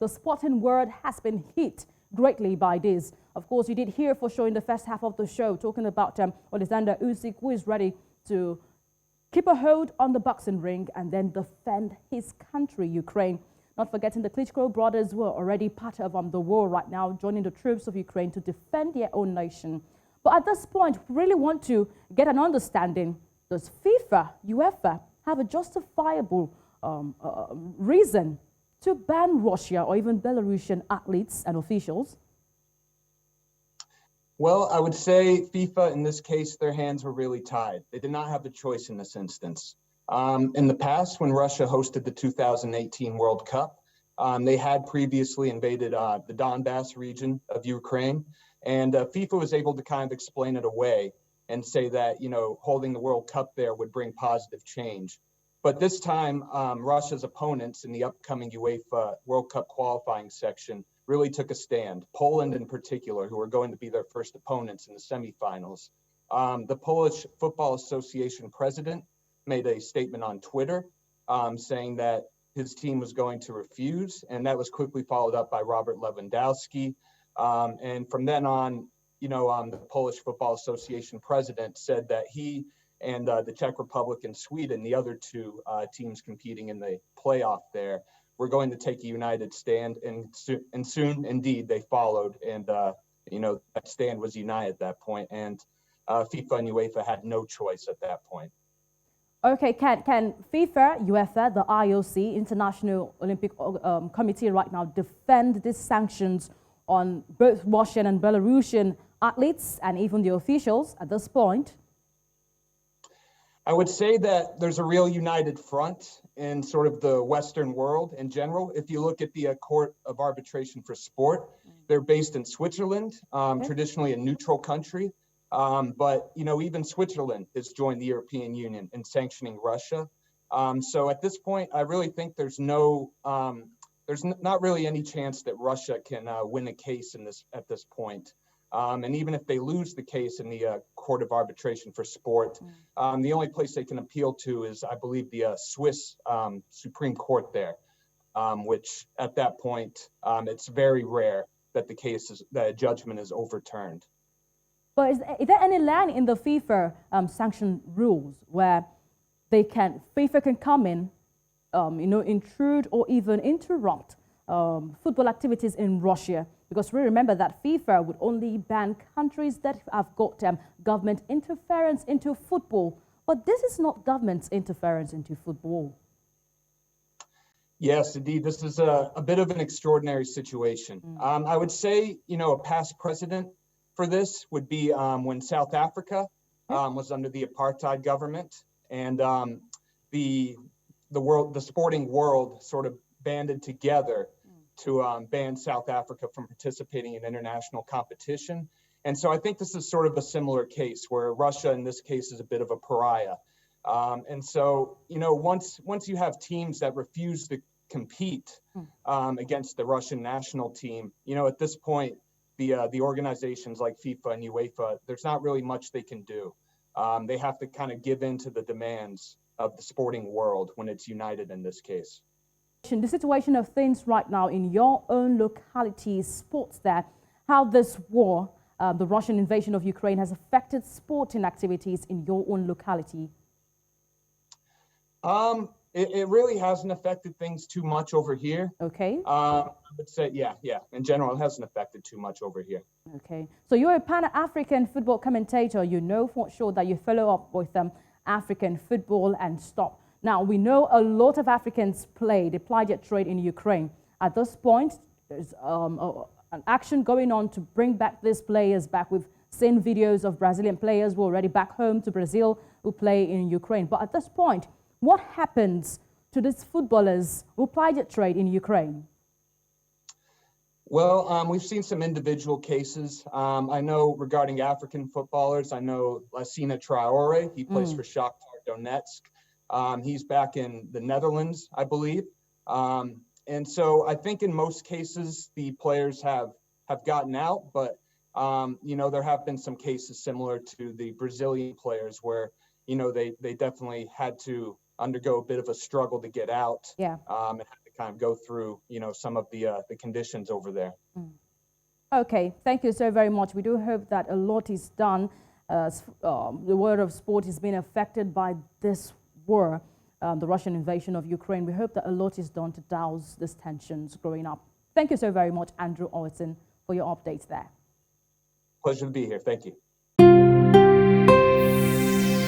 the sporting world has been hit greatly by this. Of course, you did hear for sure in the first half of the show talking about Alexander Usyk, who is ready to keep a hold on the boxing ring and then defend his country, Ukraine. Not forgetting the Klitschko brothers who are already part of the war right now, joining the troops of Ukraine to defend their own nation. But at this point, we really want to get an understanding. Does FIFA, UEFA have a justifiable reason to ban Russia or even Belarusian athletes and officials? Well, I would say FIFA, in this case, their hands were really tied. They did not have a choice in this instance. In the past, when Russia hosted the 2018 World Cup, they had previously invaded the Donbass region of Ukraine, and FIFA was able to kind of explain it away and say that, holding the World Cup there would bring positive change. But this time, Russia's opponents in the upcoming UEFA World Cup qualifying section really took a stand. Poland in particular, who are going to be their first opponents in the semifinals. The Polish Football Association president made a statement on Twitter saying that his team was going to refuse, and that was quickly followed up by Robert Lewandowski. And from then on, the Polish Football Association president said that he and the Czech Republic and Sweden, the other two teams competing in the playoff there, were going to take a united stand, and soon, indeed, they followed, and that stand was united at that point, and FIFA and UEFA had no choice at that point. Okay, can FIFA, UEFA, the IOC, International Olympic Committee right now defend these sanctions on both Russian and Belarusian athletes and even the officials at this point? I would say that there's a real united front in sort of the Western world in general. If you look at the Court of Arbitration for Sport, they're based in Switzerland, traditionally a neutral country. But, even Switzerland has joined the European Union in sanctioning Russia. So at this point, I really think there's not really any chance that Russia can win a case at this point. And even if they lose the case in the Court of Arbitration for Sport, the only place they can appeal to is, I believe, the Swiss Supreme Court there, which at that point, it's very rare that that a judgment is overturned. But is there any line in the FIFA sanction rules where FIFA can come in, intrude or even interrupt football activities in Russia? Because we remember that FIFA would only ban countries that have got government interference into football. But this is not government interference into football. Yes, indeed. This is a bit of an extraordinary situation. I would say, a past precedent for this would be when South Africa was under the apartheid government, and the sporting world sort of banded together to ban South Africa from participating in international competition. And so I think this is sort of a similar case where Russia in this case is a bit of a pariah. And so, once you have teams that refuse to compete against the Russian national team, at this point, the organizations like FIFA and UEFA, there's not really much they can do. They have to kind of give in to the demands of the sporting world when it's united in this case. The situation of things right now in your own locality, sports there, how this war, the Russian invasion of Ukraine, has affected sporting activities in your own locality? It really hasn't affected things too much over here. Okay. I would say, yeah. In general, it hasn't affected too much over here. Okay. So you're a Pan-African football commentator. You know for sure that you follow up with African football and stuff. Now, we know a lot of Africans they ply their trade in Ukraine. At this point, there's an action going on to bring back these players back. We've seen videos of Brazilian players who are already back home to Brazil who play in Ukraine. But at this point, what happens to these footballers who ply their trade in Ukraine? Well, we've seen some individual cases. I know regarding African footballers, I know Lassina Traore, he plays for Shakhtar Donetsk. He's back in the Netherlands, I believe. And so I think in most cases, the players have gotten out, but, there have been some cases similar to the Brazilian players where, they definitely had to undergo a bit of a struggle to get out. Yeah. And had to kind of go through, some of the conditions over there. Okay, thank you so very much. We do hope that a lot is done. The world of sport is being affected by this war, the Russian invasion of Ukraine. We hope that a lot is done to douse these tensions growing up. Thank you so very much, Andrew Olsson, for your updates there. Pleasure to be here. Thank you.